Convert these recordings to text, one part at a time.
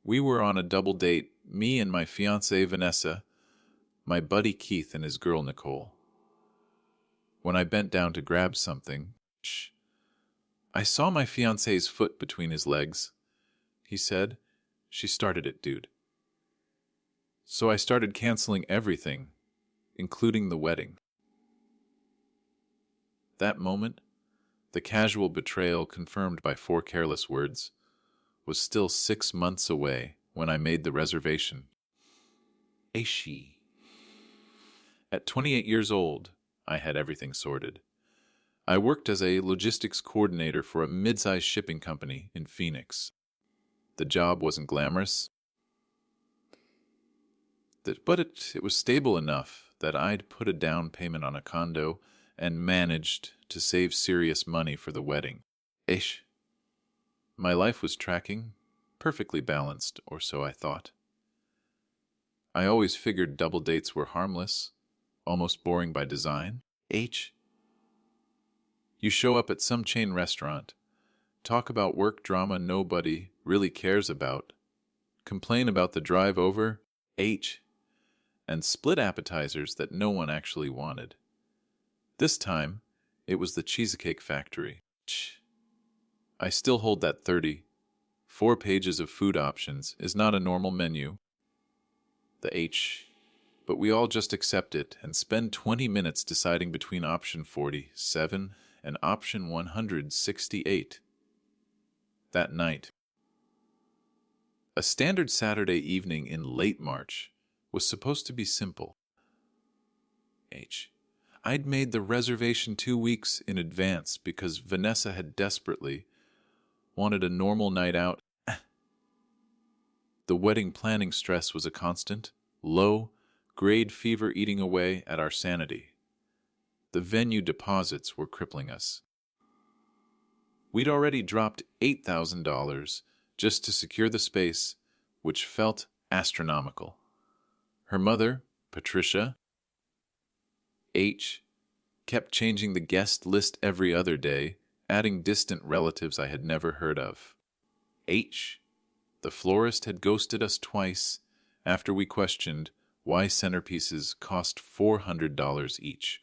We were on a double date, me and my fiancée Vanessa, my buddy Keith and his girl Nicole. When I bent down to grab something, I saw my fiancé's foot between his legs. He said, "She started it, dude." So I started canceling everything, including the wedding. That moment, the casual betrayal confirmed by 4 careless words, was still 6 months away when I made the reservation. A she. At 28 years old, I had everything sorted. I worked as a logistics coordinator for a mid-sized shipping company in Phoenix. The job wasn't glamorous, but it was stable enough that I'd put a down payment on a condo and managed to save serious money for the wedding. Ish. My life was tracking, perfectly balanced, or so I thought. I always figured double dates were harmless, almost boring by design. You show up at some chain restaurant, talk about work drama nobody really cares about, complain about the drive over, and split appetizers that no one actually wanted. This time, it was the Cheesecake Factory. I still hold that 34 pages of food options is not a normal menu. But we all just accept it and spend 20 minutes deciding between option 47 and option 168. That night, a standard Saturday evening in late March, was supposed to be simple. I'd made the reservation 2 weeks in advance because Vanessa had desperately wanted a normal night out. The wedding planning stress was a constant, low-grade fever eating away at our sanity. The venue deposits were crippling us. We'd already dropped $8,000 just to secure the space, which felt astronomical. Her mother, Patricia, kept changing the guest list every other day, adding distant relatives I had never heard of. The florist had ghosted us twice after we questioned why centerpieces cost $400 each.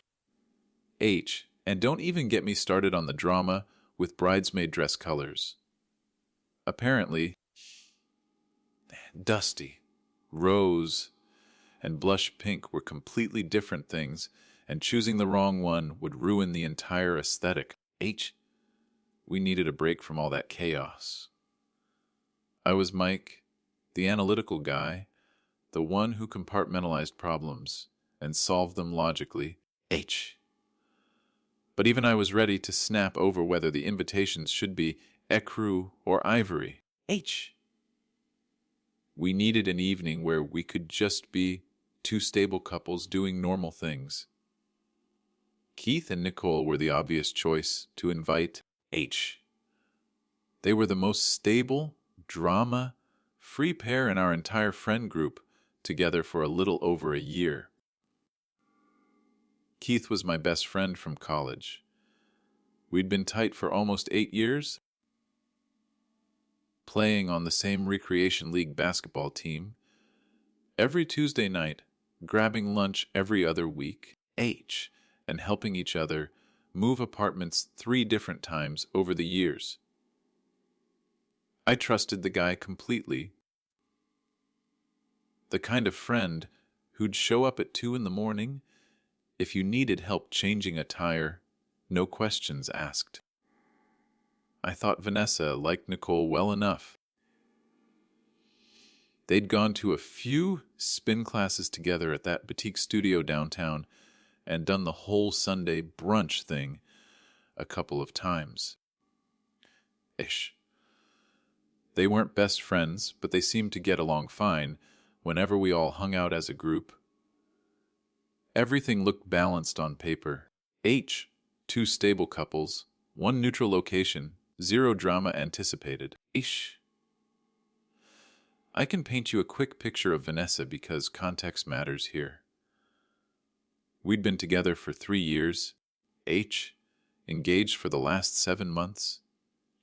And don't even get me started on the drama with bridesmaid dress colors. Apparently, dusty, rose, and blush pink were completely different things, and choosing the wrong one would ruin the entire aesthetic. We needed a break from all that chaos. I was Mike, the analytical guy, the one who compartmentalized problems and solved them logically. But even I was ready to snap over whether the invitations should be ecru or ivory. We needed an evening where we could just be 2 stable couples doing normal things. Keith and Nicole were the obvious choice to invite. They were the most stable, drama-free pair in our entire friend group, together for a little over a year. Keith was my best friend from college. We'd been tight for almost 8 years, playing on the same recreation league basketball team, every Tuesday night, grabbing lunch every other week, and helping each other move apartments 3 different times over the years. I trusted the guy completely. The kind of friend who'd show up at 2 in the morning if you needed help changing a tire, no questions asked. I thought Vanessa liked Nicole well enough. They'd gone to a few spin classes together at that boutique studio downtown and done the whole Sunday brunch thing a couple of times. They weren't best friends, but they seemed to get along fine whenever we all hung out as a group. Everything looked balanced on paper. 2 stable couples, 1 neutral location, 0 drama anticipated. I can paint you a quick picture of Vanessa because context matters here. We'd been together for 3 years. Engaged for the last 7 months.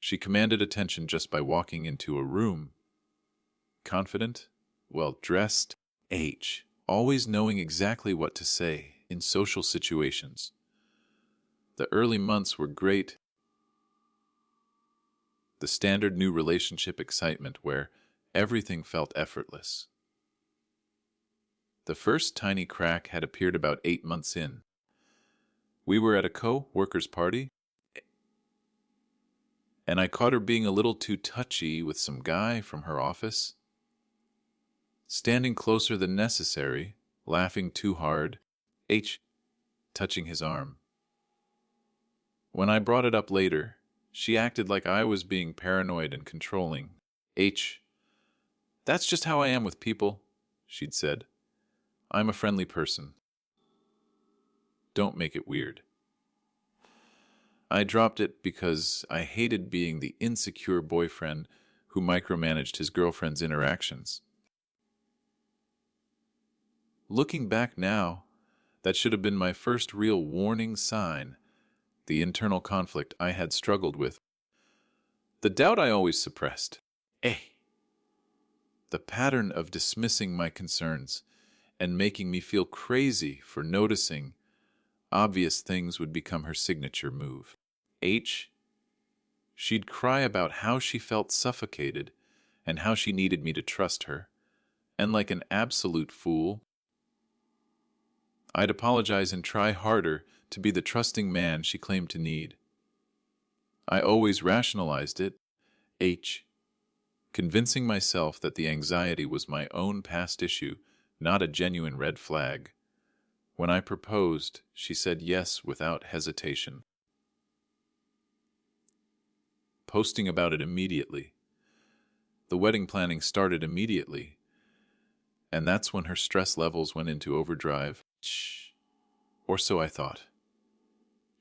She commanded attention just by walking into a room. confident, well-dressed. H. Always knowing exactly what to say in social situations. The early months were great. The standard new relationship excitement where everything felt effortless. The first tiny crack had appeared about 8 months in. We were at a co-worker's party, and I caught her being a little too touchy with some guy from her office. Standing closer than necessary, laughing too hard, H. touching his arm. When I brought it up later, she acted like I was being paranoid and controlling. H. That's just how I am with people, she'd said. I'm a friendly person. Don't make it weird. I dropped it because I hated being the insecure boyfriend who micromanaged his girlfriend's interactions. Looking back now, that should have been my first real warning sign, the internal conflict I had struggled with. The doubt I always suppressed. The pattern of dismissing my concerns and making me feel crazy for noticing obvious things would become her signature move. H. She'd cry about how she felt suffocated and how she needed me to trust her, and like an absolute fool, I'd apologize and try harder to be the trusting man she claimed to need. I always rationalized it, H. convincing myself that the anxiety was my own past issue, not a genuine red flag. When I proposed, she said yes without hesitation, posting about it immediately. The wedding planning started immediately, and that's when her stress levels went into overdrive. Or so I thought.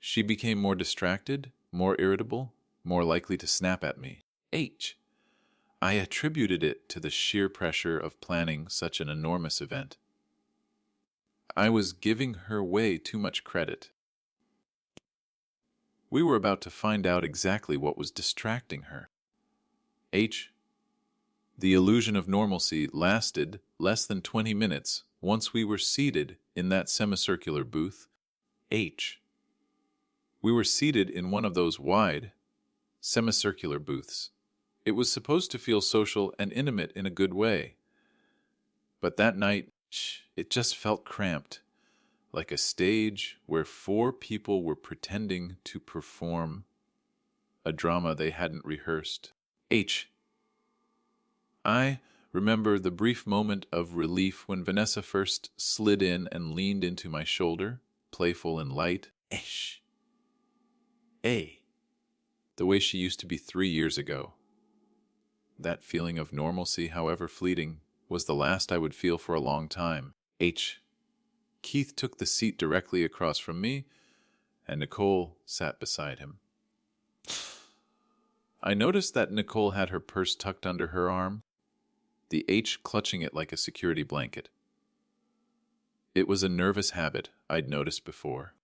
She became more distracted, more irritable, more likely to snap at me. H. I attributed it to the sheer pressure of planning such an enormous event. I was giving her way too much credit. We were about to find out exactly what was distracting her. H. The illusion of normalcy lasted less than 20 minutes once we were seated in that semicircular booth. H. We were seated in one of those wide, semicircular booths. It was supposed to feel social and intimate in a good way. But that night, it just felt cramped, like a stage where 4 people were pretending to perform a drama they hadn't rehearsed. H. I remember the brief moment of relief when Vanessa first slid in and leaned into my shoulder, playful and light. The way she used to be 3 years ago. That feeling of normalcy, however fleeting, was the last I would feel for a long time. H. Keith took the seat directly across from me, and Nicole sat beside him. I noticed that Nicole had her purse tucked under her arm, the H clutching it like a security blanket. It was a nervous habit I'd noticed before.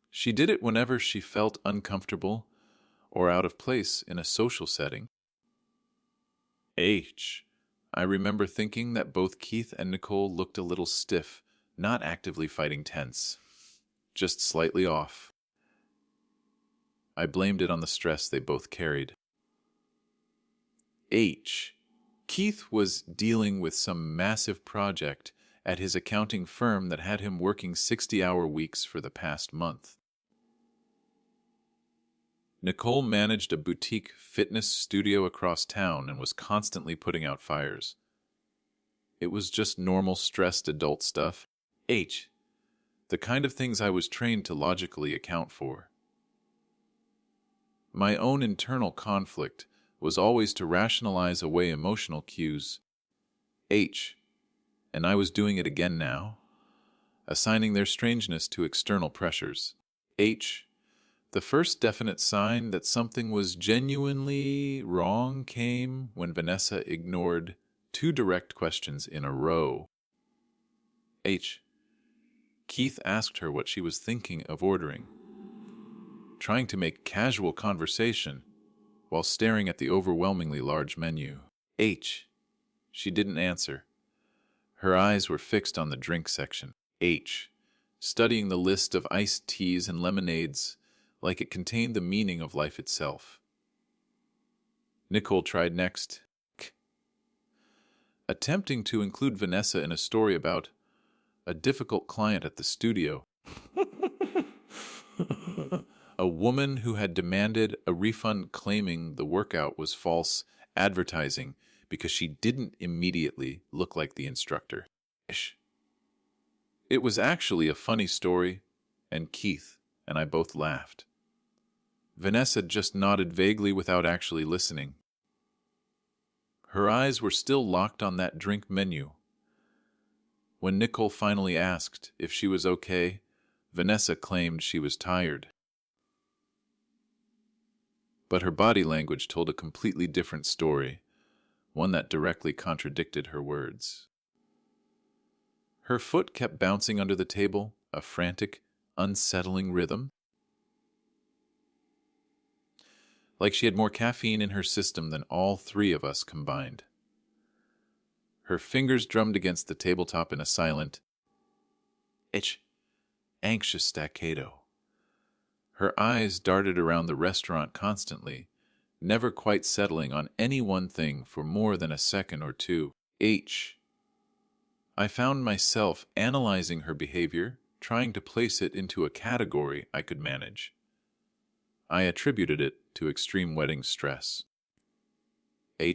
She did it whenever she felt uncomfortable or out of place in a social setting. H. I remember thinking that both Keith and Nicole looked a little stiff, not actively fighting tense, just slightly off. I blamed it on the stress they both carried. H. Keith was dealing with some massive project at his accounting firm that had him working 60-hour weeks for the past month. Nicole managed a boutique fitness studio across town and was constantly putting out fires. It was just normal stressed adult stuff. H. The kind of things I was trained to logically account for. My own internal conflict was always to rationalize away emotional cues. H. And I was doing it again now, assigning their strangeness to external pressures. H. The first definite sign that something was genuinely wrong came when Vanessa ignored 2 direct questions in a row. H. Keith asked her what she was thinking of ordering, trying to make casual conversation while staring at the overwhelmingly large menu. H. She didn't answer. Her eyes were fixed on the drink section. H. Studying the list of iced teas and lemonades like it contained the meaning of life itself. Nicole tried next. K. Attempting to include Vanessa in a story about a difficult client at the studio. A woman who had demanded a refund claiming the workout was false advertising because she didn't immediately look like the instructor. It was actually a funny story, and Keith and I both laughed. Vanessa just nodded vaguely without actually listening. Her eyes were still locked on that drink menu. When Nicole finally asked if she was okay, Vanessa claimed she was tired. But her body language told a completely different story, one that directly contradicted her words. Her foot kept bouncing under the table, a frantic, unsettling rhythm. Like she had more caffeine in her system than all three of us combined. Her fingers drummed against the tabletop in a silent, anxious staccato. Her eyes darted around the restaurant constantly, never quite settling on any one thing for more than a second or two. I found myself analyzing her behavior, trying to place it into a category I could manage. I attributed it to extreme wedding stress. I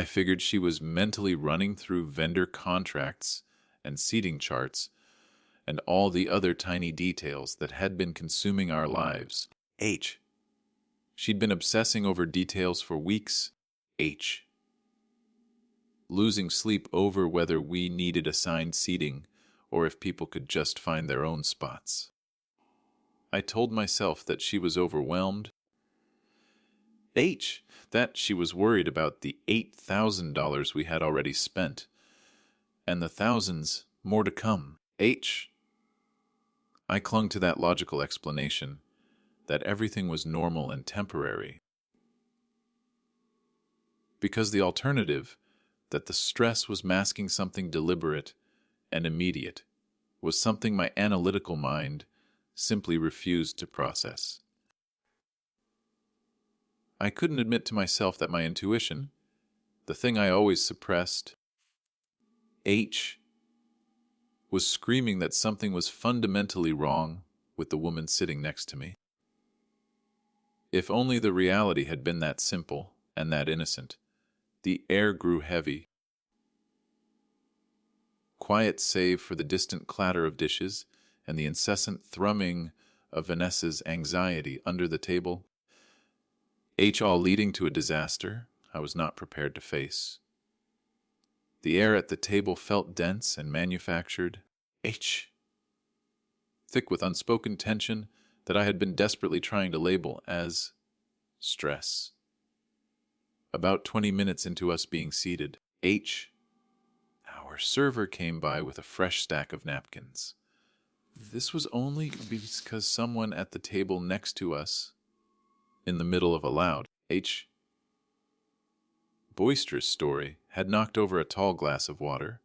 figured she was mentally running through vendor contracts and seating charts and all the other tiny details that had been consuming our lives. She'd been obsessing over details for weeks. Losing sleep over whether we needed assigned seating or if people could just find their own spots. I told myself that she was overwhelmed. That she was worried about the $8,000 we had already spent, and the thousands more to come. I clung to that logical explanation that everything was normal and temporary. Because the alternative, that the stress was masking something deliberate and immediate, was something my analytical mind simply refused to process. I couldn't admit to myself that my intuition, the thing I always suppressed, was screaming that something was fundamentally wrong with the woman sitting next to me. If only the reality had been that simple and that innocent. The air grew heavy. Quiet save for the distant clatter of dishes and the incessant thrumming of Vanessa's anxiety under the table. All leading to a disaster I was not prepared to face. The air at the table felt dense and manufactured. Thick with unspoken tension that I had been desperately trying to label as stress. About 20 minutes into us being seated, our server came by with a fresh stack of napkins. This was only because someone at the table next to us, in the middle of a loud, boisterous story, had knocked over a tall glass of water.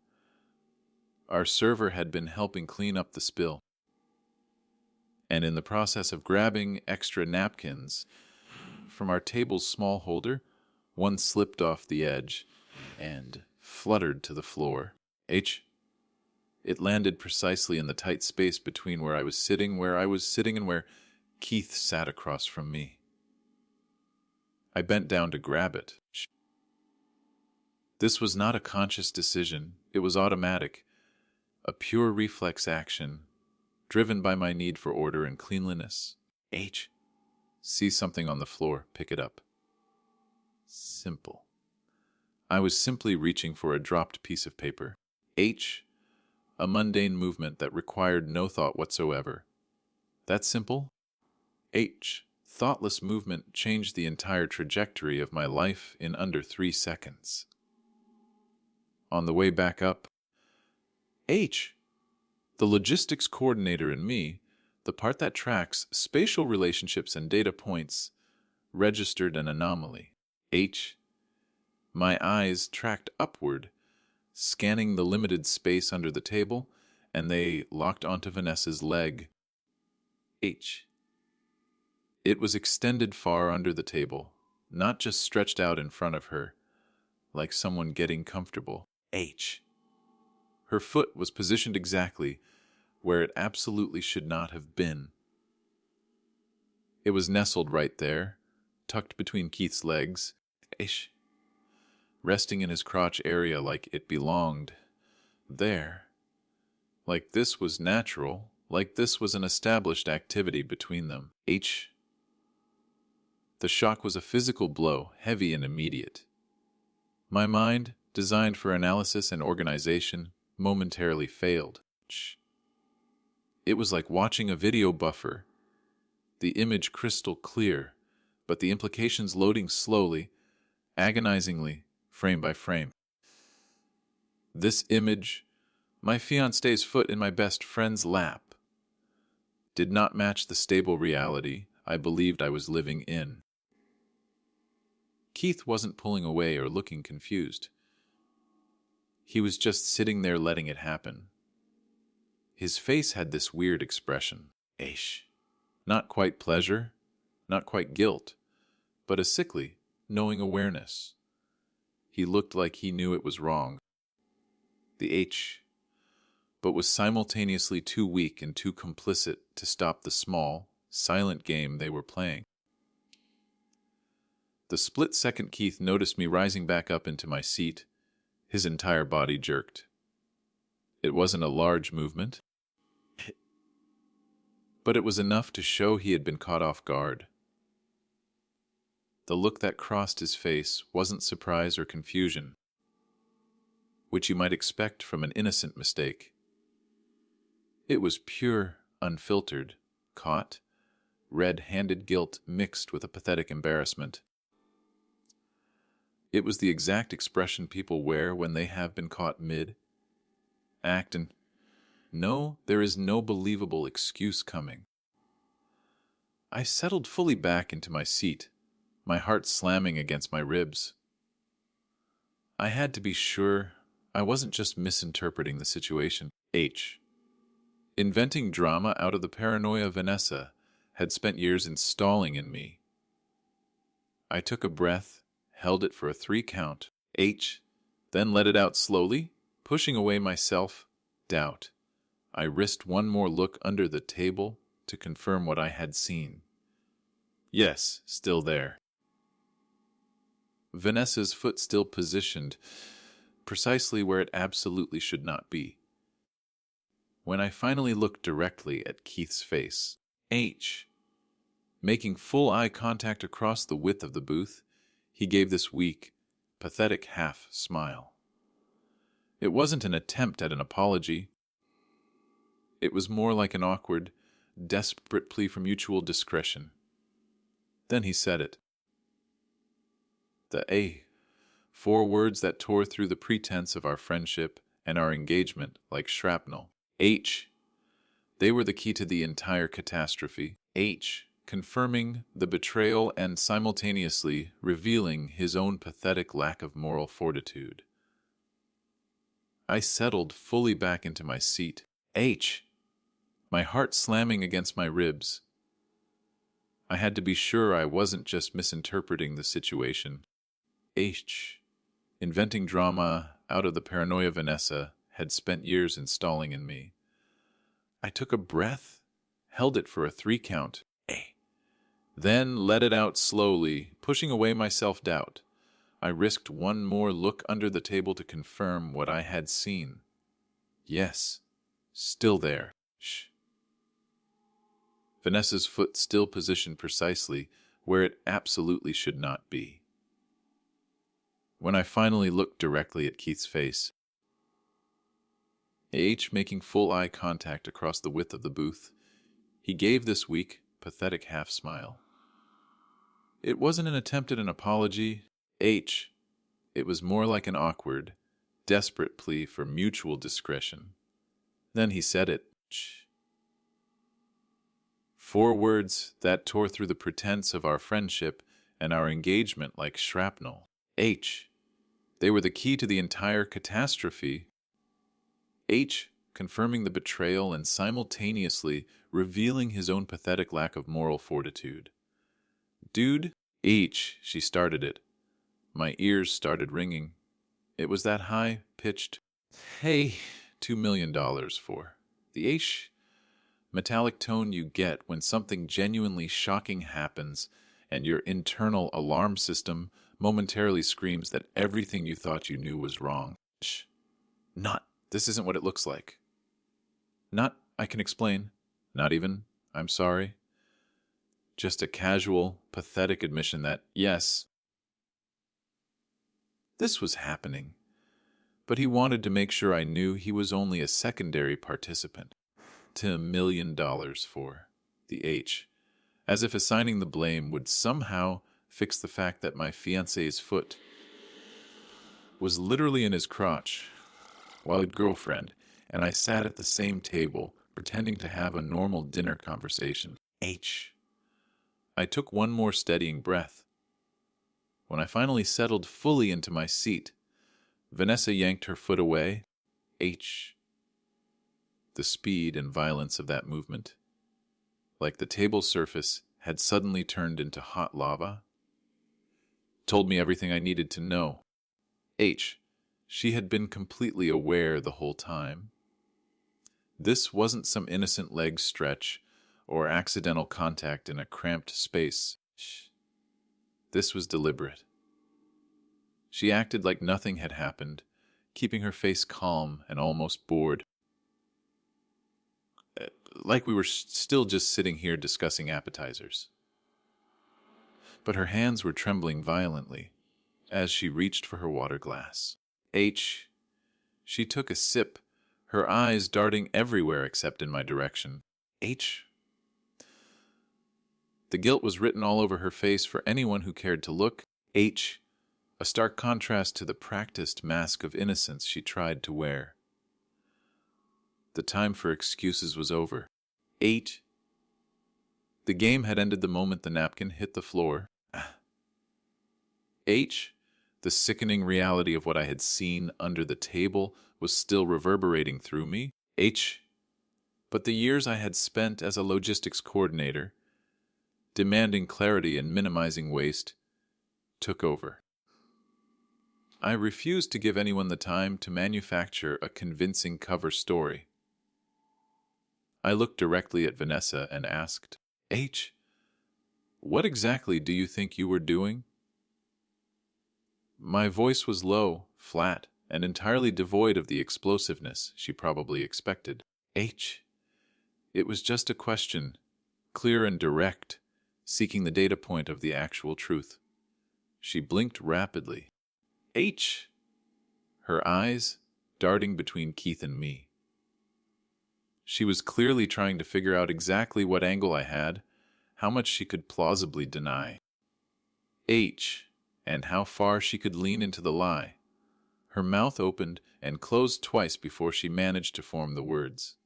Our server had been helping clean up the spill, and in the process of grabbing extra napkins from our table's small holder, one slipped off the edge and fluttered to the floor. It landed precisely in the tight space between where I was sitting, and where Keith sat across from me. I bent down to grab it. This was not a conscious decision. It was automatic, a pure reflex action, driven by my need for order and cleanliness. See something on the floor, pick it up. Simple. I was simply reaching for a dropped piece of paper. A mundane movement that required no thought whatsoever. That simple? Thoughtless movement changed the entire trajectory of my life in under 3 seconds. On the way back up, the logistics coordinator in me, the part that tracks spatial relationships and data points, registered an anomaly. My eyes tracked upward, scanning the limited space under the table, and they locked onto Vanessa's leg. H. It was extended far under the table, not just stretched out in front of her, like someone getting comfortable. H. Her foot was positioned exactly where it absolutely should not have been. It was nestled right there, tucked between Keith's legs, H. Resting in his crotch area like it belonged there. Like this was natural, like this was an established activity between them. H. The shock was a physical blow, heavy and immediate. My mind, designed for analysis and organization, momentarily failed. It was like watching a video buffer, the image crystal clear, but the implications loading slowly, agonizingly, frame by frame. This image, my fiancée's foot in my best friend's lap, did not match the stable reality I believed I was living in. Keith wasn't pulling away or looking confused. He was just sitting there letting it happen. His face had this weird expression. Aish. Not quite pleasure, not quite guilt, but a sickly, knowing awareness. He looked like he knew it was wrong. The H, but was simultaneously too weak and too complicit to stop the small, silent game they were playing. The split second Keith noticed me rising back up into my seat. His entire body jerked. It wasn't a large movement, but it was enough to show he had been caught off guard. The look that crossed his face wasn't surprise or confusion, which you might expect from an innocent mistake. It was pure, unfiltered, caught, red-handed guilt mixed with a pathetic embarrassment. It was the exact expression people wear when they have been caught mid-act and, no, there is no believable excuse coming. I settled fully back into my seat, my heart slamming against my ribs. I had to be sure I wasn't just misinterpreting the situation. H. Inventing drama out of the paranoia Vanessa had spent years installing in me. I took a breath, held it for a 3 count, H, then let it out slowly, pushing away my self-doubt. I risked one more look under the table to confirm what I had seen. Yes, still there. Vanessa's foot still positioned, precisely where it absolutely should not be. When I finally looked directly at Keith's face, H, making full eye contact across the width of the booth, he gave this weak, pathetic half-smile. It wasn't an attempt at an apology. It was more like an awkward, desperate plea for mutual discretion. Then he said it. The A, 4 words that tore through the pretense of our friendship and our engagement like shrapnel. H, they were the key to the entire catastrophe. H, confirming the betrayal and simultaneously revealing his own pathetic lack of moral fortitude. I settled fully back into my seat. H, my heart slamming against my ribs. I had to be sure I wasn't just misinterpreting the situation. H, inventing drama out of the paranoia Vanessa had spent years installing in me. I took a breath, held it for a 3 count, A, then let it out slowly, pushing away my self-doubt. I risked one more look under the table to confirm what I had seen. Yes, still there. Shh. Vanessa's foot still positioned precisely where it absolutely should not be. When I finally looked directly at Keith's face, H making full eye contact across the width of the booth, he gave this weak, pathetic half-smile. It wasn't an attempt at an apology, H. It was more like an awkward, desperate plea for mutual discretion. Then he said it. Shh. 4 words that tore through the pretense of our friendship and our engagement like shrapnel. H. They were the key to the entire catastrophe. H, confirming the betrayal and simultaneously revealing his own pathetic lack of moral fortitude. Dude, H, she started it. My ears started ringing. It was that high-pitched, hey, $2 million for. The H metallic tone you get when something genuinely shocking happens and your internal alarm system momentarily screams that everything you thought you knew was wrong. Shh. Not, this isn't what it looks like. Not, I can explain. Not even, I'm sorry. Just a casual, pathetic admission that, yes, this was happening. But he wanted to make sure I knew he was only a secondary participant. To $1 million for. The H. As if assigning the blame would somehow fix the fact that my fiancé's foot was literally in his crotch while his girlfriend and I sat at the same table pretending to have a normal dinner conversation. H. I took one more steadying breath. When I finally settled fully into my seat, Vanessa yanked her foot away. H. The speed and violence of that movement, like the table surface had suddenly turned into hot lava, told me everything I needed to know. H. She had been completely aware the whole time. This wasn't some innocent leg stretch or accidental contact in a cramped space. This was deliberate. She acted like nothing had happened, keeping her face calm and almost bored. Like we were still just sitting here discussing appetizers. But her hands were trembling violently as she reached for her water glass. H. She took a sip, her eyes darting everywhere except in my direction. H. The guilt was written all over her face for anyone who cared to look. H. A stark contrast to the practiced mask of innocence she tried to wear. The time for excuses was over. H. The game had ended the moment the napkin hit the floor. H. The sickening reality of what I had seen under the table was still reverberating through me. H. But the years I had spent as a logistics coordinator, demanding clarity and minimizing waste, took over. I refused to give anyone the time to manufacture a convincing cover story. I looked directly at Vanessa and asked, H, what exactly do you think you were doing? My voice was low, flat, and entirely devoid of the explosiveness she probably expected. H, it was just a question, clear and direct, seeking the data point of the actual truth. She blinked rapidly. H, her eyes darting between Keith and me. She was clearly trying to figure out exactly what angle I had, how much she could plausibly deny. H, and how far she could lean into the lie. Her mouth opened and closed twice before she managed to form the words.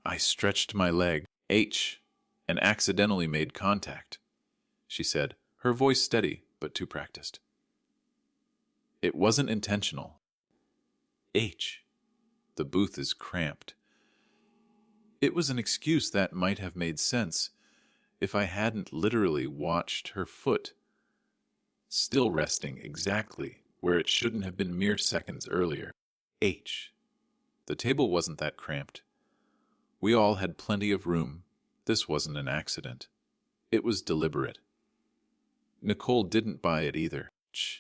I stretched my leg, H, and accidentally made contact, she said, her voice steady but too practiced. It wasn't intentional. H, the booth is cramped. It was an excuse that might have made sense if I hadn't literally watched her foot, still resting exactly where it shouldn't have been mere seconds earlier. H. The table wasn't that cramped. We all had plenty of room. This wasn't an accident. It was deliberate. Nicole didn't buy it either. Shh.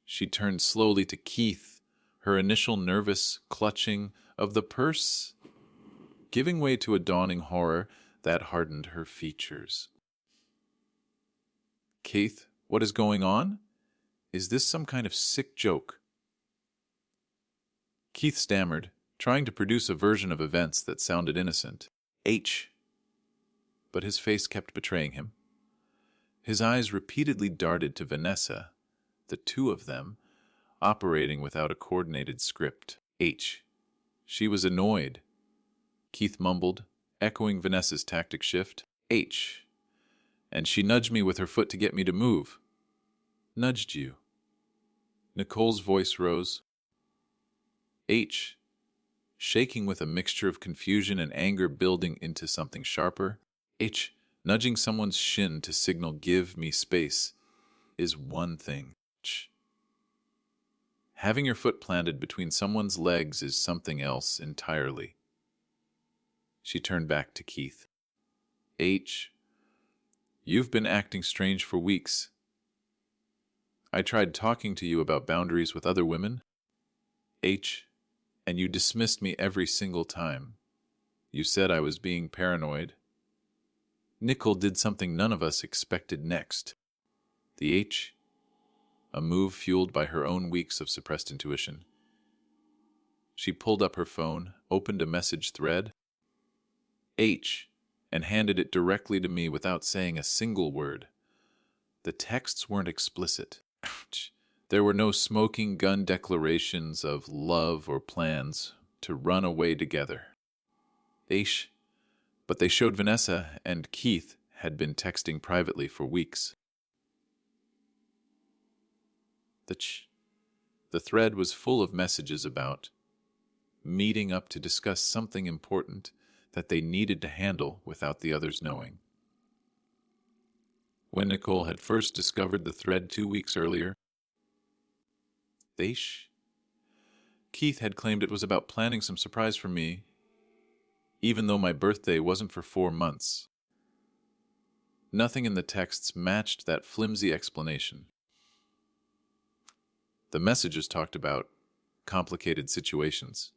She turned slowly to Keith, her initial nervous clutching of the purse giving way to a dawning horror that hardened her features. Keith, what is going on? Is this some kind of sick joke? Keith stammered, trying to produce a version of events that sounded innocent. H. But his face kept betraying him. His eyes repeatedly darted to Vanessa, the two of them, operating without a coordinated script. H. She was annoyed. Keith mumbled, echoing Vanessa's tactic shift. H. And she nudged me with her foot to get me to move. Nudged you. Nicole's voice rose. H, shaking with a mixture of confusion and anger building into something sharper. H, nudging someone's shin to signal give me space is one thing. H. Having your foot planted between someone's legs is something else entirely. She turned back to Keith. H, you've been acting strange for weeks. I tried talking to you about boundaries with other women. H, and you dismissed me every single time. You said I was being paranoid. Nicole did something none of us expected next. The H, a move fueled by her own weeks of suppressed intuition. She pulled up her phone, opened a message thread. H, and handed it directly to me without saying a single word. The texts weren't explicit. Ouch. There were no smoking gun declarations of love or plans to run away together. H, but they showed Vanessa and Keith had been texting privately for weeks. The thread was full of messages about meeting up to discuss something important that they needed to handle without the others knowing. When Nicole had first discovered the thread 2 weeks earlier, Keith had claimed it was about planning some surprise for me, even though my birthday wasn't for 4 months. Nothing in the texts matched that flimsy explanation. The messages talked about complicated situations,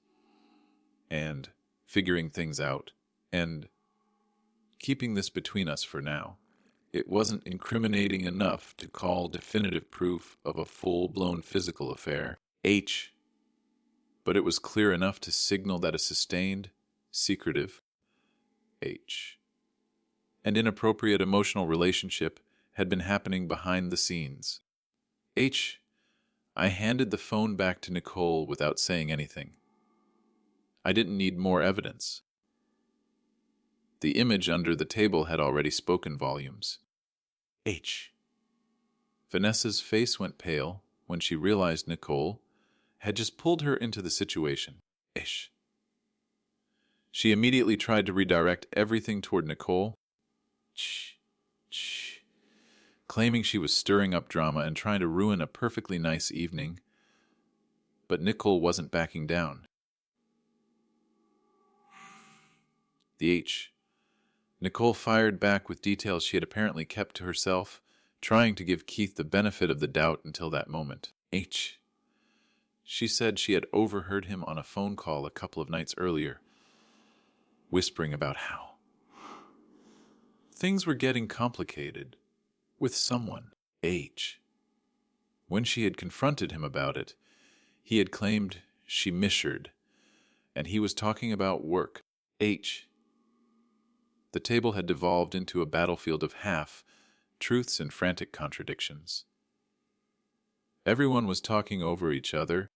and figuring things out, and keeping this between us for now. It wasn't incriminating enough to call definitive proof of a full-blown physical affair. H, but it was clear enough to signal that a sustained, secretive H, and inappropriate emotional relationship had been happening behind the scenes. H, I handed the phone back to Nicole without saying anything. I didn't need more evidence. The image under the table had already spoken volumes. H. Vanessa's face went pale when she realized Nicole had just pulled her into the situation. Ish. She immediately tried to redirect everything toward Nicole, claiming she was stirring up drama and trying to ruin a perfectly nice evening. But Nicole wasn't backing down. The H. Nicole fired back with details she had apparently kept to herself, trying to give Keith the benefit of the doubt until that moment. H. She said she had overheard him on a phone call a couple of nights earlier, whispering about how things were getting complicated with someone. H. When she had confronted him about it, he had claimed she misheard, and he was talking about work. H. The table had devolved into a battlefield of half-truths and frantic contradictions. Everyone was talking over each other.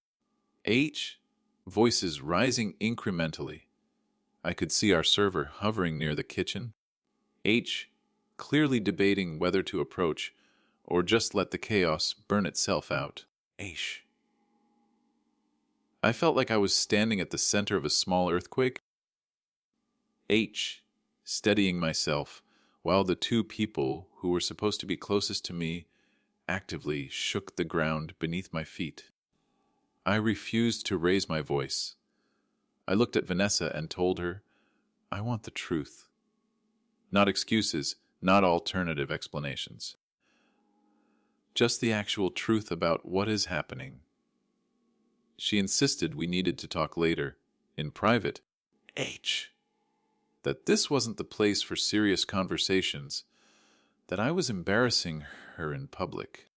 H. Voices rising incrementally. I could see our server hovering near the kitchen. H. Clearly debating whether to approach or just let the chaos burn itself out. H. I felt like I was standing at the center of a small earthquake. H. Steadying myself while the two people who were supposed to be closest to me actively shook the ground beneath my feet. I refused to raise my voice. I looked at Vanessa and told her, I want the truth. Not excuses, not alternative explanations. Just the actual truth about what is happening. She insisted we needed to talk later, in private. H. That this wasn't the place for serious conversations, that I was embarrassing her in public.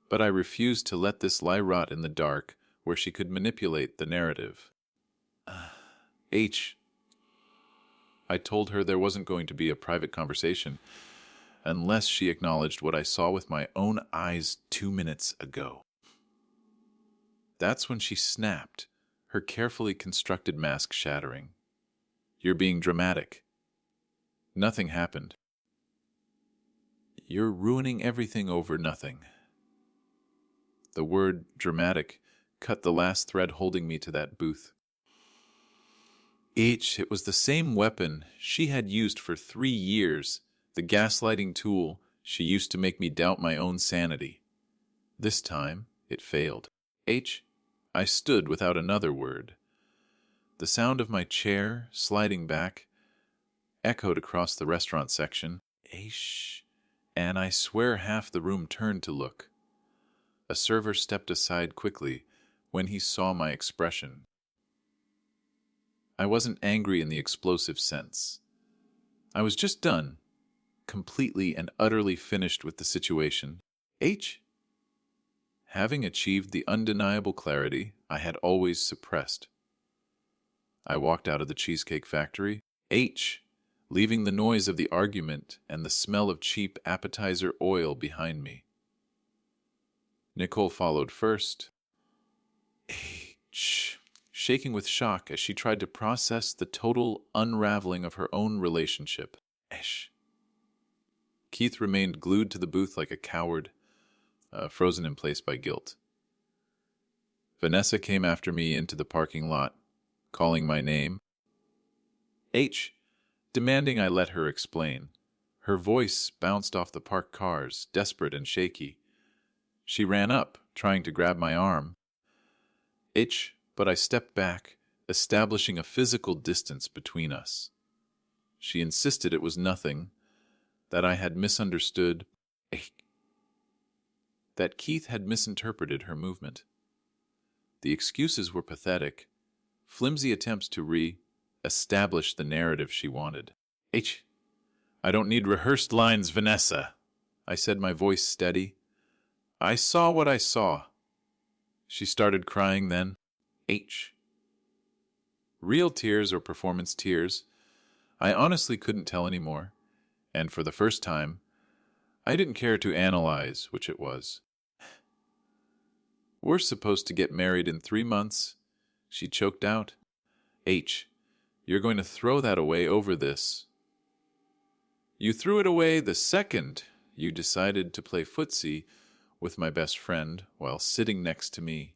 But I refused to let this lie rot in the dark where she could manipulate the narrative. H. I told her there wasn't going to be a private conversation unless she acknowledged what I saw with my own eyes 2 minutes ago. That's when she snapped, her carefully constructed mask shattering. You're being dramatic. Nothing happened. You're ruining everything over nothing. The word dramatic cut the last thread holding me to that booth. It was the same weapon she had used for 3 years, the gaslighting tool she used to make me doubt my own sanity. This time, it failed. I stood without another word. The sound of my chair sliding back echoed across the restaurant section. And I swear half the room turned to look. A server stepped aside quickly when he saw my expression. I wasn't angry in the explosive sense. I was just done, completely and utterly finished with the situation. Having achieved the undeniable clarity I had always suppressed. I walked out of the Cheesecake Factory, leaving the noise of the argument and the smell of cheap appetizer oil behind me. Nicole followed first, shaking with shock as she tried to process the total unraveling of her own relationship. Keith remained glued to the booth like a coward, frozen in place by guilt. Vanessa came after me into the parking lot, calling my name. Demanding I let her explain. Her voice bounced off the parked cars, desperate and shaky. She ran up, trying to grab my arm. But I stepped back, establishing a physical distance between us. She insisted it was nothing, that I had misunderstood, that Keith had misinterpreted her movement. The excuses were pathetic, flimsy attempts to re-establish the narrative she wanted. I don't need rehearsed lines, Vanessa, I said, my voice steady. I saw what I saw. She started crying then. Real tears or performance tears, I honestly couldn't tell anymore, and for the first time, I didn't care to analyze which it was. We're supposed to get married in 3 months, she choked out. You're going to throw that away over this. You threw it away the second you decided to play footsie with my best friend while sitting next to me.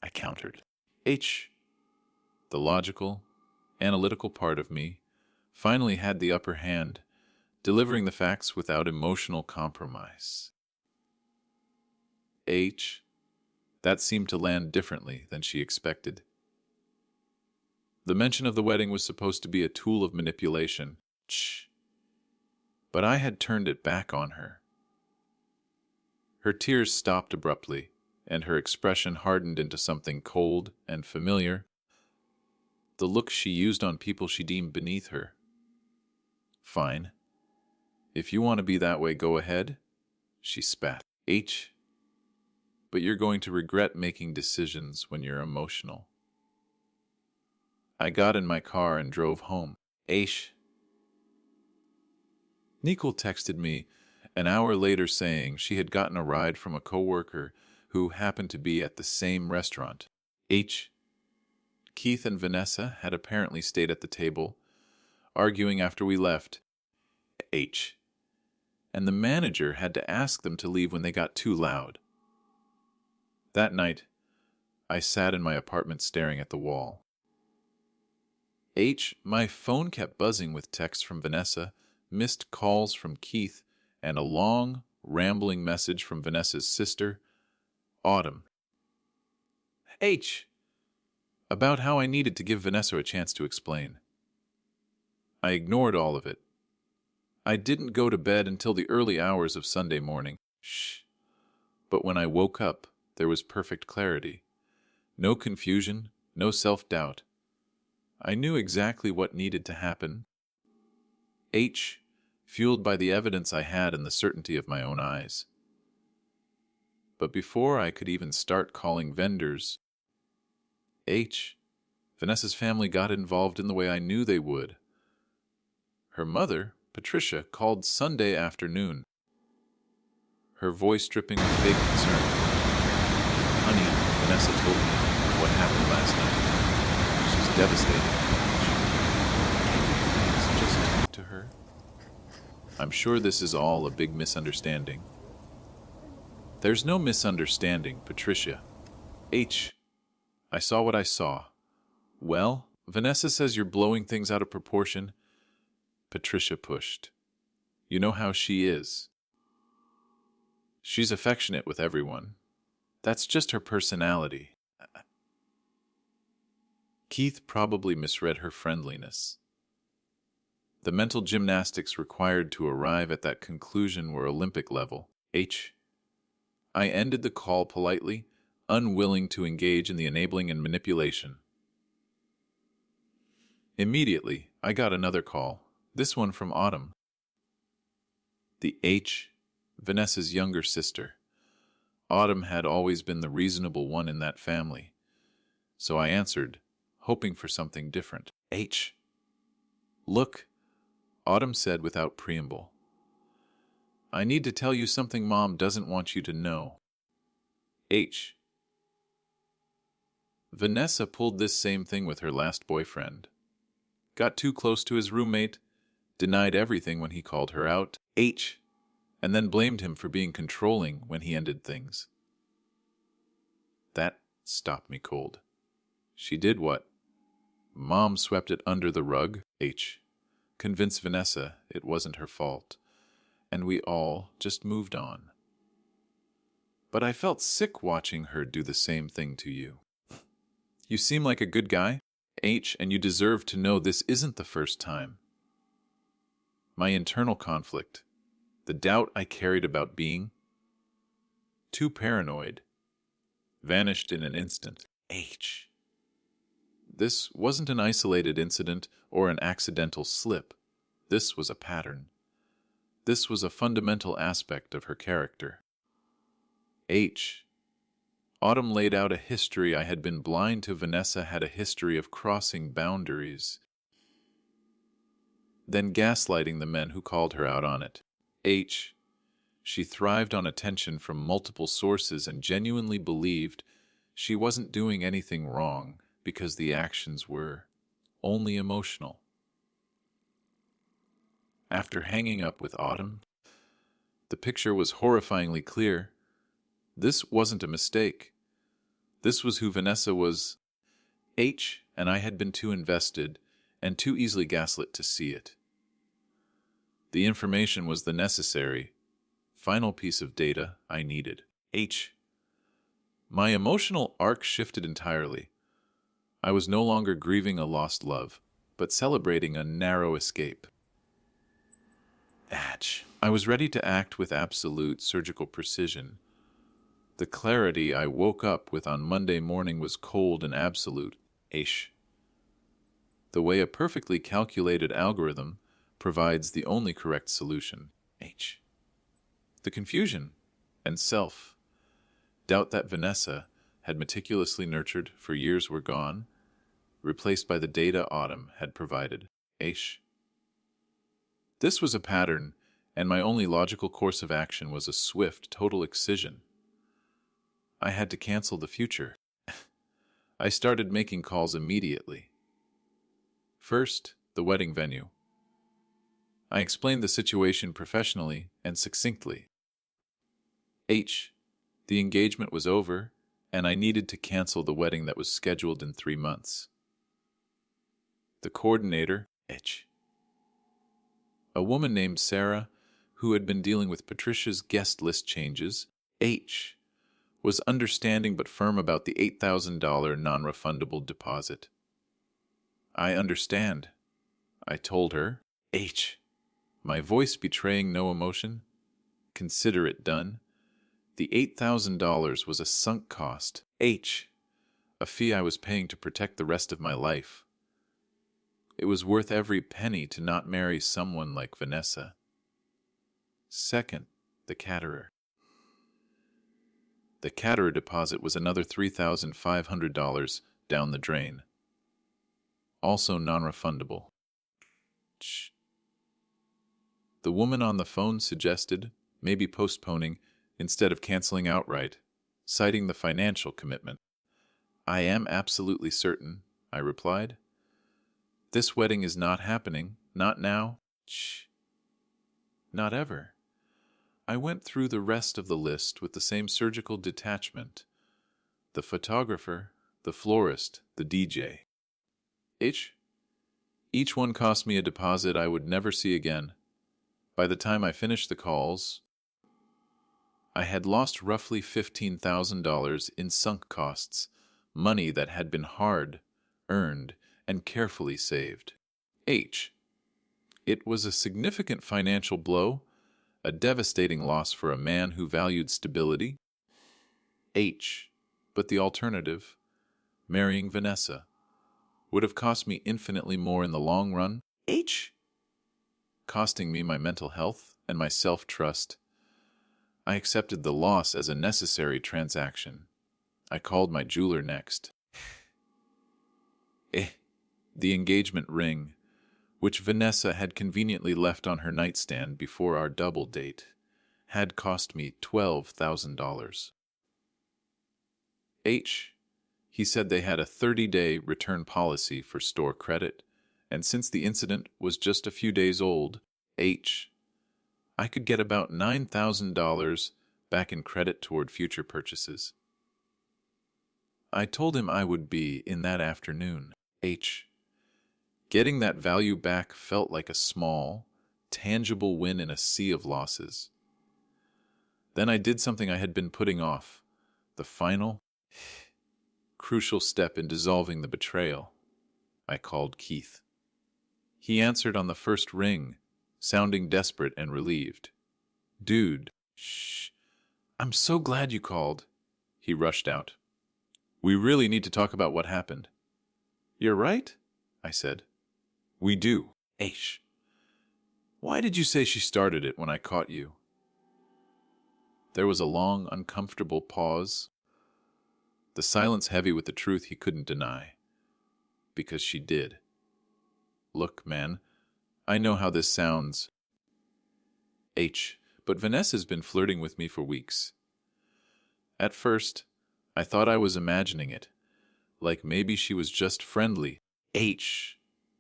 I countered. The logical, analytical part of me finally had the upper hand, delivering the facts without emotional compromise. That seemed to land differently than she expected. The mention of the wedding was supposed to be a tool of manipulation. But I had turned it back on her. Her tears stopped abruptly, and her expression hardened into something cold and familiar, the look she used on people she deemed beneath her. Fine. If you want to be that way, go ahead, she spat. But you're going to regret making decisions when you're emotional. I got in my car and drove home. Nicole texted me an hour later saying she had gotten a ride from a coworker who happened to be at the same restaurant. Keith and Vanessa had apparently stayed at the table, arguing after we left. And the manager had to ask them to leave when they got too loud. That night, I sat in my apartment staring at the wall. My phone kept buzzing with texts from Vanessa, missed calls from Keith, and a long, rambling message from Vanessa's sister, Autumn. About how I needed to give Vanessa a chance to explain. I ignored all of it. I didn't go to bed until the early hours of Sunday morning. But when I woke up, there was perfect clarity. No confusion, no self-doubt. I knew exactly what needed to happen. Fueled by the evidence I had and the certainty of my own eyes. But before I could even start calling vendors, Vanessa's family got involved in the way I knew they would. Her mother, Patricia, called Sunday afternoon, her voice dripping with vague concern. Honey, Vanessa told me what happened last night. She's devastated. Please just talk to her. I'm sure this is all a big misunderstanding. There's no misunderstanding, Patricia. H. I saw what I saw. Well, Vanessa says you're blowing things out of proportion. Patricia pushed. You know how she is. She's affectionate with everyone. That's just her personality. Keith probably misread her friendliness. The mental gymnastics required to arrive at that conclusion were Olympic level. H. I ended the call politely, unwilling to engage in the enabling and manipulation. Immediately, I got another call, this one from Autumn. The H, Vanessa's younger sister. Autumn had always been the reasonable one in that family, so I answered, hoping for something different. H. Look, Autumn said without preamble. I need to tell you something Mom doesn't want you to know. H. Vanessa pulled this same thing with her last boyfriend. Got too close to his roommate, denied everything when he called her out, H, and then blamed him for being controlling when he ended things. That stopped me cold. She did what? Mom swept it under the rug, H, convinced Vanessa it wasn't her fault, and we all just moved on. But I felt sick watching her do the same thing to you. You seem like a good guy, H, and you deserve to know this isn't the first time. My internal conflict, the doubt I carried about being too paranoid, vanished in an instant. H. This wasn't an isolated incident or an accidental slip. This was a pattern. This was a fundamental aspect of her character. H. Autumn laid out a history I had been blind to. Vanessa had a history of crossing boundaries, then gaslighting the men who called her out on it. H. She thrived on attention from multiple sources and genuinely believed she wasn't doing anything wrong because the actions were only emotional. After hanging up with Autumn, the picture was horrifyingly clear. This wasn't a mistake. This was who Vanessa was. H and I had been too invested and too easily gaslit to see it. The information was the necessary, final piece of data I needed. H. My emotional arc shifted entirely. I was no longer grieving a lost love, but celebrating a narrow escape. H. I was ready to act with absolute surgical precision. The clarity I woke up with on Monday morning was cold and absolute. H. The way a perfectly calculated algorithm provides the only correct solution. H. The confusion and self-doubt that Vanessa had meticulously nurtured for years were gone, replaced by the data Autumn had provided. H. This was a pattern, and my only logical course of action was a swift, total excision. I had to cancel the future. I started making calls immediately. First, the wedding venue. I explained the situation professionally and succinctly. H. The engagement was over, and I needed to cancel the wedding that was scheduled in 3 months. The coordinator, H. A woman named Sarah, who had been dealing with Patricia's guest list changes, H. was understanding but firm about the $8,000 non-refundable deposit. I understand, I told her. H. My voice betraying no emotion. Consider it done. The $8,000 was a sunk cost. H. A fee I was paying to protect the rest of my life. It was worth every penny to not marry someone like Vanessa. Second, the caterer. The caterer deposit was another $3,500 down the drain. Also non-refundable. Shh. The woman on the phone suggested maybe postponing instead of canceling outright, citing the financial commitment. I am absolutely certain, I replied. This wedding is not happening, not now. Shh. Not ever. I went through the rest of the list with the same surgical detachment. The photographer, the florist, the DJ. Each one cost me a deposit I would never see again. By the time I finished the calls, I had lost roughly $15,000 in sunk costs, money that had been hard, earned, and carefully saved. It was a significant financial blow, a devastating loss for a man who valued stability. But the alternative, marrying Vanessa, would have cost me infinitely more in the long run. Costing me my mental health and my self-trust. I accepted the loss as a necessary transaction. I called my jeweler next. The engagement ring, which Vanessa had conveniently left on her nightstand before our double date, had cost me $12,000. He said they had a 30-day return policy for store credit, and since the incident was just a few days old, I could get about $9,000 back in credit toward future purchases. I told him I would be in that afternoon. Getting that value back felt like a small, tangible win in a sea of losses. Then I did something I had been putting off, the final, crucial step in dissolving the betrayal. I called Keith. He answered on the first ring, sounding desperate and relieved. "Dude, shh, I'm so glad you called," he rushed out. "We really need to talk about what happened." "You're right," I said. "We do." "Why did you say she started it when I caught you?" There was a long, uncomfortable pause, the silence heavy with the truth he couldn't deny. Because she did. Look, man, I know how this sounds. But Vanessa's been flirting with me for weeks. At first, I thought I was imagining it, like maybe she was just friendly.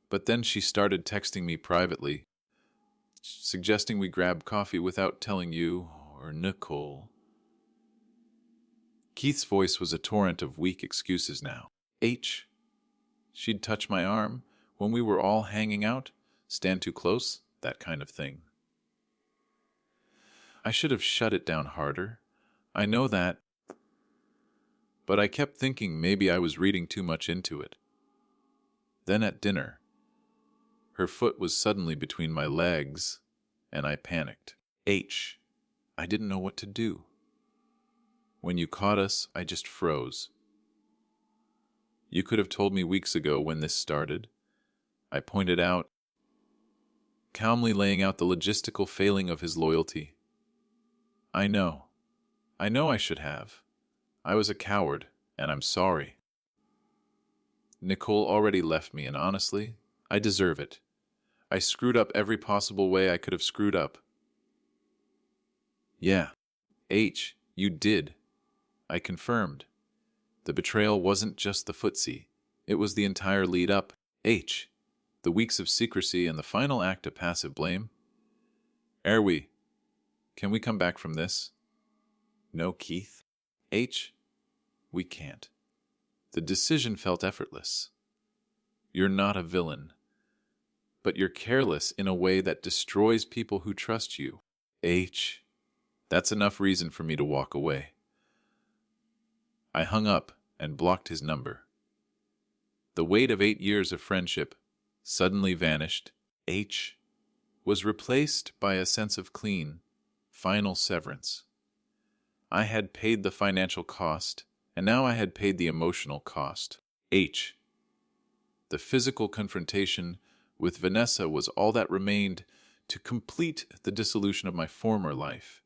But then she started texting me privately, suggesting we grab coffee without telling you or Nicole. Keith's voice was a torrent of weak excuses now. She'd touch my arm when we were all hanging out, stand too close, that kind of thing. I should have shut it down harder. I know that. But I kept thinking maybe I was reading too much into it. Then at dinner, her foot was suddenly between my legs, and I panicked. I didn't know what to do. When you caught us, I just froze. You could have told me weeks ago when this started. I pointed out, calmly laying out the logistical failing of his loyalty. I know I should have. I was a coward, and I'm sorry. Nicole already left me, and honestly, I deserve it. I screwed up every possible way I could have screwed up. Yeah, you did. I confirmed. The betrayal wasn't just the Footsie. It was the entire lead-up. The weeks of secrecy and the final act of passive blame. Can we come back from this? No, Keith. We can't. The decision felt effortless. You're not a villain, but you're careless in a way that destroys people who trust you. That's enough reason for me to walk away. I hung up and blocked his number. The weight of 8 years of friendship suddenly vanished. Was replaced by a sense of clean, final severance. I had paid the financial cost, and now I had paid the emotional cost. The physical confrontation with Vanessa was all that remained to complete the dissolution of my former life.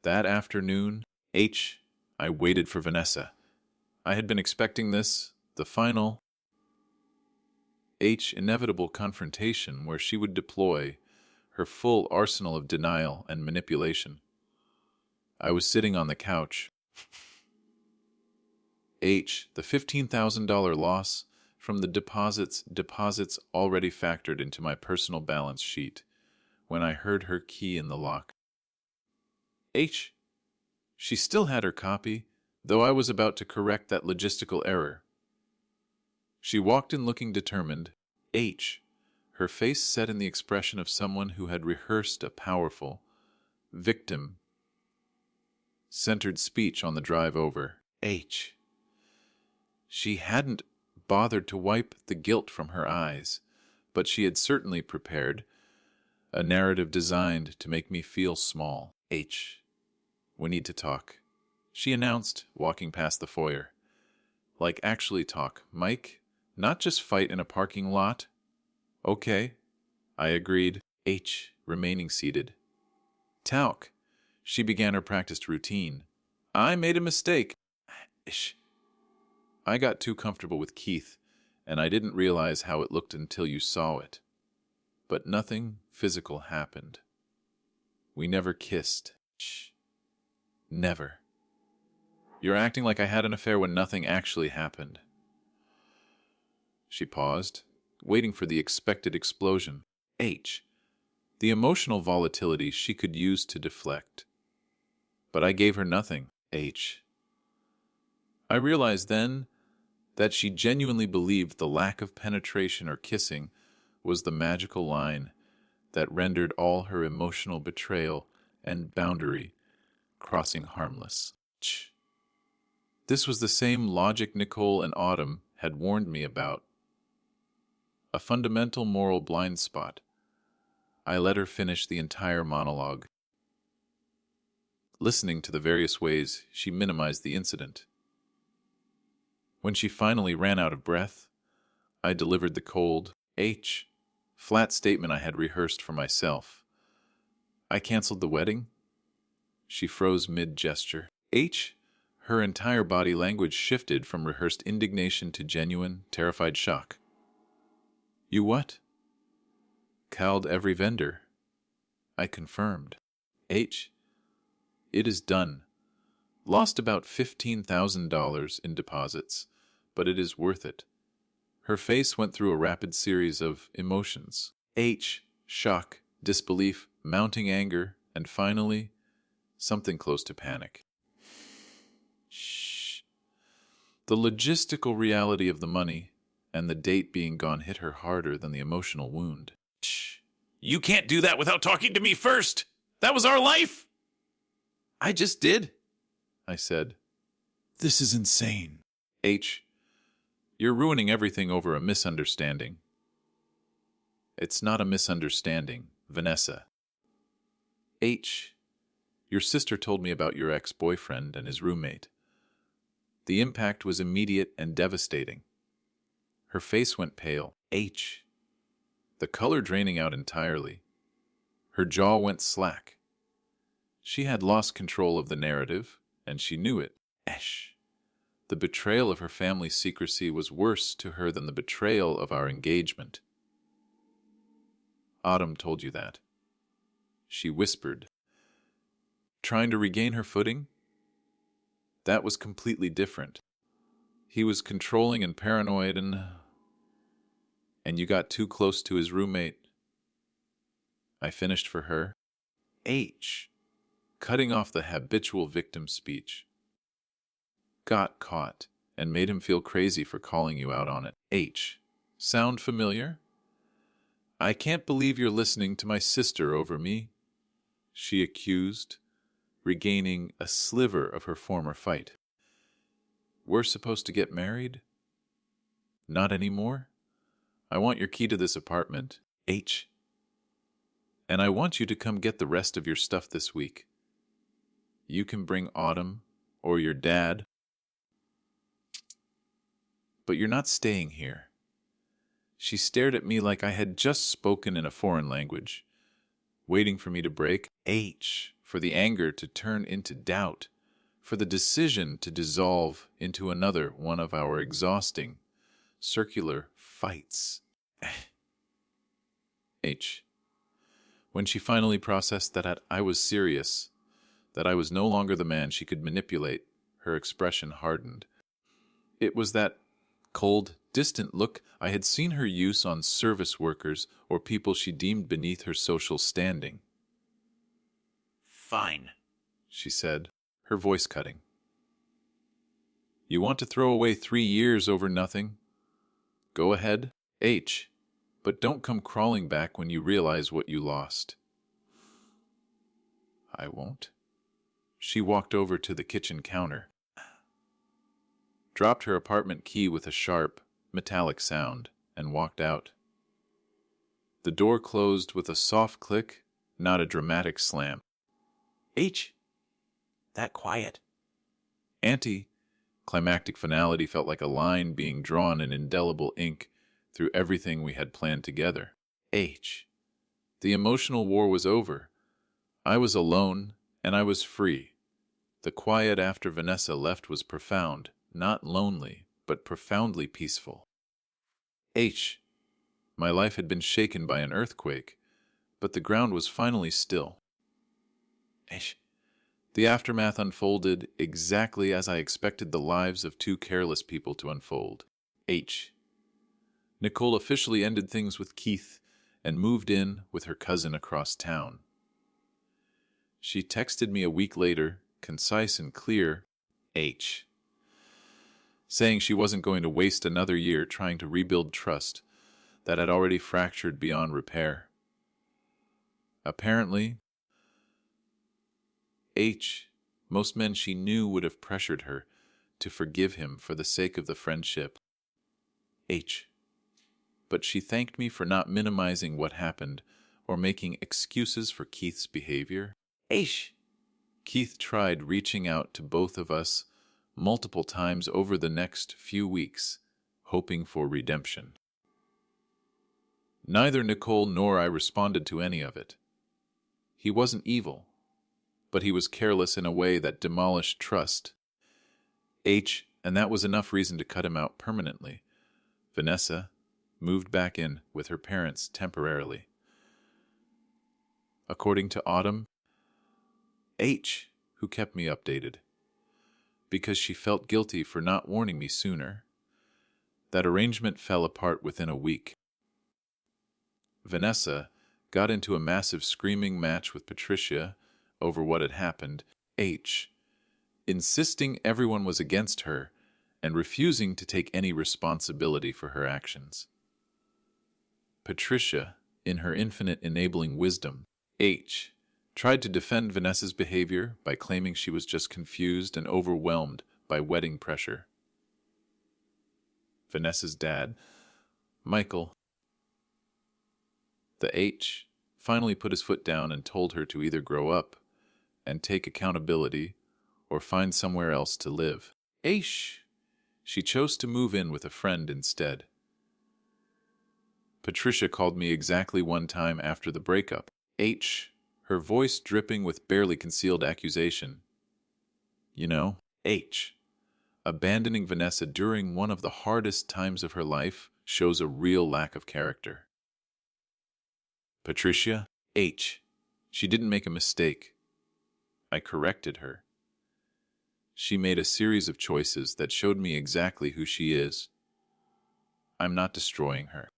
That afternoon, I waited for Vanessa. I had been expecting this, the final, inevitable confrontation where she would deploy her full arsenal of denial and manipulation. I was sitting on the couch. The $15,000 loss from the deposits already factored into my personal balance sheet when I heard her key in the lock. H. She still had her copy, though I was about to correct that logistical error. She walked in looking determined. H. Her face set in the expression of someone who had rehearsed a powerful, victim-centered speech on the drive over. H. She hadn't bothered to wipe the guilt from her eyes, but she had certainly prepared a narrative designed to make me feel small. H. We need to talk, she announced, walking past the foyer. Like actually talk, Mike, not just fight in a parking lot. Okay, I agreed, H remaining seated. Talk. She began her practiced routine. I made a mistake. Ish. I got too comfortable with Keith, and I didn't realize how it looked until you saw it. But nothing physical happened. We never kissed. Shh. Never. You're acting like I had an affair when nothing actually happened. She paused, waiting for the expected explosion. H. The emotional volatility she could use to deflect. But I gave her nothing. H. I realized then that she genuinely believed the lack of penetration or kissing was the magical line that rendered all her emotional betrayal and boundary crossing harmless. Ch. This was the same logic Nicole and Autumn had warned me about. A fundamental moral blind spot. I let her finish the entire monologue, listening to the various ways she minimized the incident. When she finally ran out of breath, I delivered the cold, flat statement I had rehearsed for myself. I canceled the wedding? She froze mid-gesture. Her entire body language shifted from rehearsed indignation to genuine, terrified shock. You what? Called every vendor. I confirmed. It is done. Lost about $15,000 in deposits, but it is worth it. Her face went through a rapid series of emotions. Shock, disbelief, mounting anger, and finally, something close to panic. Shh. The logistical reality of the money and the date being gone hit her harder than the emotional wound. Shh. You can't do that without talking to me first! That was our life! I just did, I said. This is insane. You're ruining everything over a misunderstanding. It's not a misunderstanding, Vanessa. Your sister told me about your ex-boyfriend and his roommate. The impact was immediate and devastating. Her face went pale. The color draining out entirely. Her jaw went slack. She had lost control of the narrative, and she knew it. The betrayal of her family's secrecy was worse to her than the betrayal of our engagement. Autumn told you that. She whispered. Trying to regain her footing? That was completely different. He was controlling and paranoid and you got too close to his roommate. I finished for her. Cutting off the habitual victim speech. Got caught and made him feel crazy for calling you out on it. Sound familiar? I can't believe you're listening to my sister over me, she accused, regaining a sliver of her former fight. We're supposed to get married? Not anymore? I want your key to this apartment, and I want you to come get the rest of your stuff this week. You can bring Autumn or your dad, but you're not staying here. She stared at me like I had just spoken in a foreign language, waiting for me to break. For the anger to turn into doubt, for the decision to dissolve into another one of our exhausting, circular fights. When she finally processed that I was serious, that I was no longer the man she could manipulate, her expression hardened. It was that cold, distant look I had seen her use on service workers or people she deemed beneath her social standing. Fine, she said, her voice cutting. You want to throw away 3 years over nothing? Go ahead, H, but don't come crawling back when you realize what you lost. I won't. She walked over to the kitchen counter, dropped her apartment key with a sharp, metallic sound, and walked out. The door closed with a soft click, not a dramatic slam. H, that quiet. Climactic finality felt like a line being drawn in indelible ink through everything we had planned together. H. The emotional war was over. I was alone, and I was free. The quiet after Vanessa left was profound, not lonely, but profoundly peaceful. H. My life had been shaken by an earthquake, but the ground was finally still. H. The aftermath unfolded exactly as I expected the lives of 2 careless people to unfold. H. Nicole officially ended things with Keith and moved in with her cousin across town. She texted me a week later, concise and clear, H, saying she wasn't going to waste another year trying to rebuild trust that had already fractured beyond repair. Apparently, H, most men she knew would have pressured her to forgive him for the sake of the friendship. H. But she thanked me for not minimizing what happened or making excuses for Keith's behavior. H. Keith tried reaching out to both of us multiple times over the next few weeks, hoping for redemption. Neither Nicole nor I responded to any of it. He wasn't evil, but he was careless in a way that demolished trust. H, and that was enough reason to cut him out permanently. Vanessa moved back in with her parents temporarily. According to Autumn, H, who kept me updated, because she felt guilty for not warning me sooner. That arrangement fell apart within a week. Vanessa got into a massive screaming match with Patricia over what had happened, H, insisting everyone was against her and refusing to take any responsibility for her actions. Patricia, in her infinite enabling wisdom, H, tried to defend Vanessa's behavior by claiming she was just confused and overwhelmed by wedding pressure. Vanessa's dad, Michael, the H, finally put his foot down and told her to either grow up and take accountability or find somewhere else to live. H, she chose to move in with a friend instead. Patricia called me exactly one time after the breakup. H, her voice dripping with barely concealed accusation. You know, H, abandoning Vanessa during one of the hardest times of her life shows a real lack of character. Patricia, H, she didn't make a mistake. I corrected her. She made a series of choices that showed me exactly who she is. I'm not destroying her.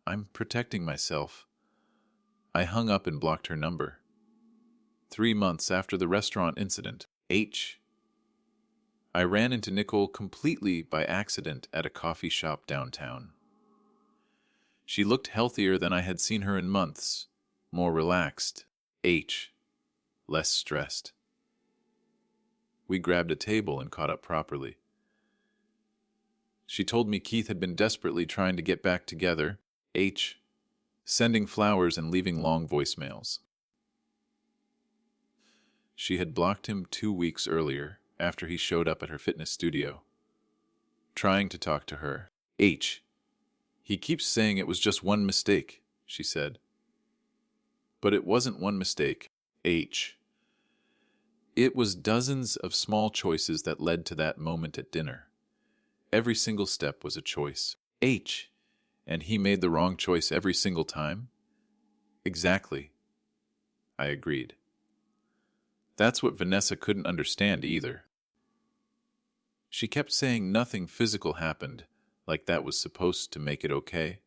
I'm protecting myself. I hung up and blocked her number. 3 months after the restaurant incident, H, I ran into Nicole completely by accident at a coffee shop downtown. She looked healthier than I had seen her in months, more relaxed. H, less stressed. We grabbed a table and caught up properly. She told me Keith had been desperately trying to get back together, H, sending flowers and leaving long voicemails. She had blocked him 2 weeks earlier after he showed up at her fitness studio, trying to talk to her. H, he keeps saying it was just one mistake, she said. But it wasn't one mistake, H. It was dozens of small choices that led to that moment at dinner. Every single step was a choice. H, and he made the wrong choice every single time? Exactly. I agreed. That's what Vanessa couldn't understand either. She kept saying nothing physical happened, like that was supposed to make it okay.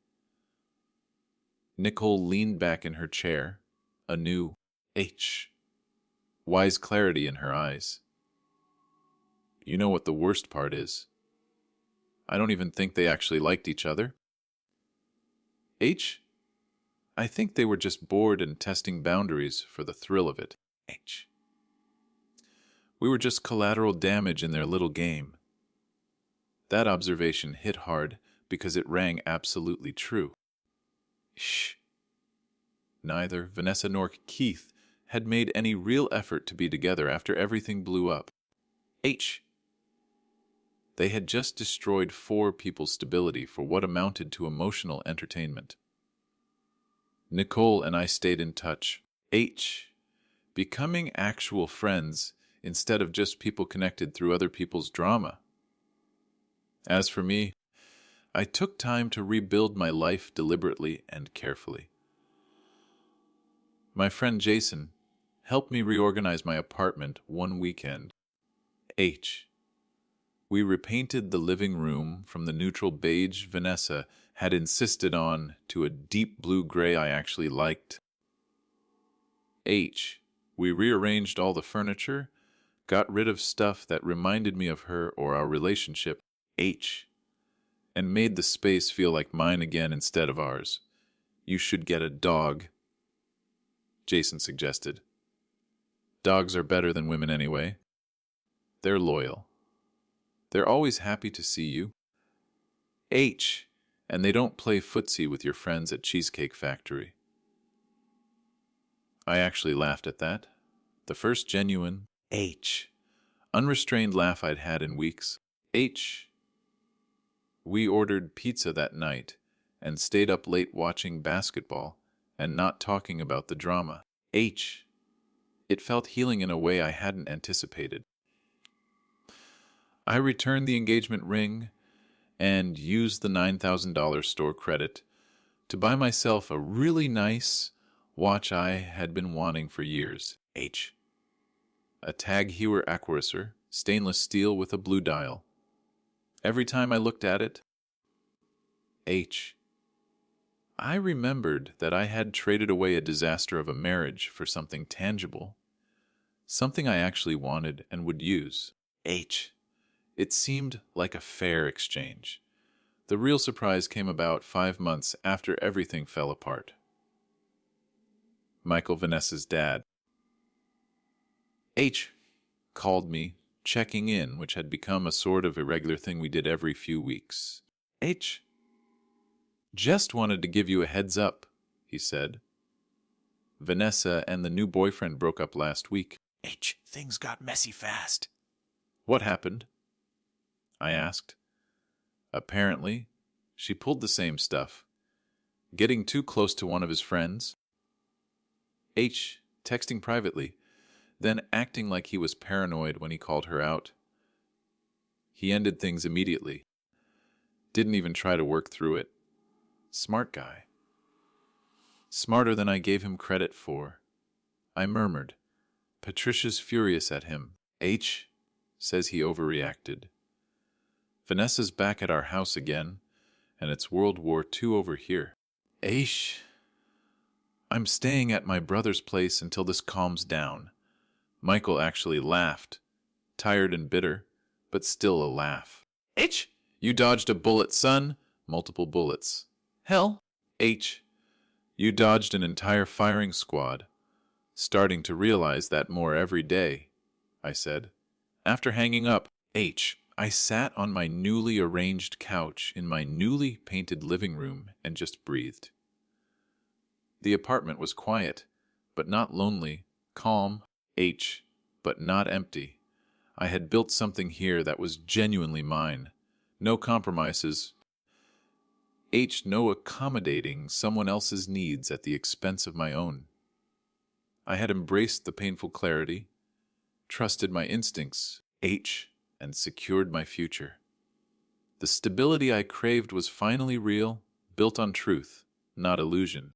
Nicole leaned back in her chair, a new H wise clarity in her eyes. You know what the worst part is? I don't even think they actually liked each other. H? I think they were just bored and testing boundaries for the thrill of it. H. We were just collateral damage in their little game. That observation hit hard because it rang absolutely true. Shh. Neither Vanessa nor Keith had made any real effort to be together after everything blew up. H. They had just destroyed 4 people's stability for what amounted to emotional entertainment. Nicole and I stayed in touch. H. Becoming actual friends instead of just people connected through other people's drama. As for me, I took time to rebuild my life deliberately and carefully. My friend Jason helped me reorganize my apartment one weekend. H. We repainted the living room from the neutral beige Vanessa had insisted on to a deep blue-gray I actually liked. H. We rearranged all the furniture, got rid of stuff that reminded me of her or our relationship. H. And made the space feel like mine again instead of ours. You should get a dog, Jason suggested. Dogs are better than women anyway. They're loyal. They're always happy to see you. H. And they don't play footsie with your friends at Cheesecake Factory. I actually laughed at that. The first genuine H. unrestrained laugh I'd had in weeks. H. We ordered pizza that night and stayed up late watching basketball and not talking about the drama. H. It felt healing in a way I hadn't anticipated. I returned the engagement ring and used the $9,000 store credit to buy myself a really nice watch I had been wanting for years. H. A Tag Heuer Aquaracer, stainless steel with a blue dial. Every time I looked at it, H. I remembered that I had traded away a disaster of a marriage for something tangible, something I actually wanted and would use. H. It seemed like a fair exchange. The real surprise came about 5 months after everything fell apart. Michael, Vanessa's dad, H. called me, checking in, which had become a sort of irregular thing we did every few weeks. H. Just wanted to give you a heads up, he said. Vanessa and the new boyfriend broke up last week. H. Things got messy fast. What happened? I asked. Apparently, she pulled the same stuff. Getting too close to one of his friends. H. Texting privately, then acting like he was paranoid when he called her out. He ended things immediately. Didn't even try to work through it. Smart guy. Smarter than I gave him credit for. I murmured. Patricia's furious at him. H. says he overreacted. Vanessa's back at our house again, and it's World War II over here. H. I'm staying at my brother's place until this calms down. Michael actually laughed. Tired and bitter, but still a laugh. H. You dodged a bullet, son. Multiple bullets. Hell. H. You dodged an entire firing squad. Starting to realize that more every day, I said. After hanging up, H. I sat on my newly arranged couch in my newly painted living room and just breathed. The apartment was quiet, but not lonely, calm, H, but not empty. I had built something here that was genuinely mine. No compromises. H, no accommodating someone else's needs at the expense of my own. I had embraced the painful clarity, trusted my instincts, H, and secured my future. The stability I craved was finally real, built on truth, not illusion.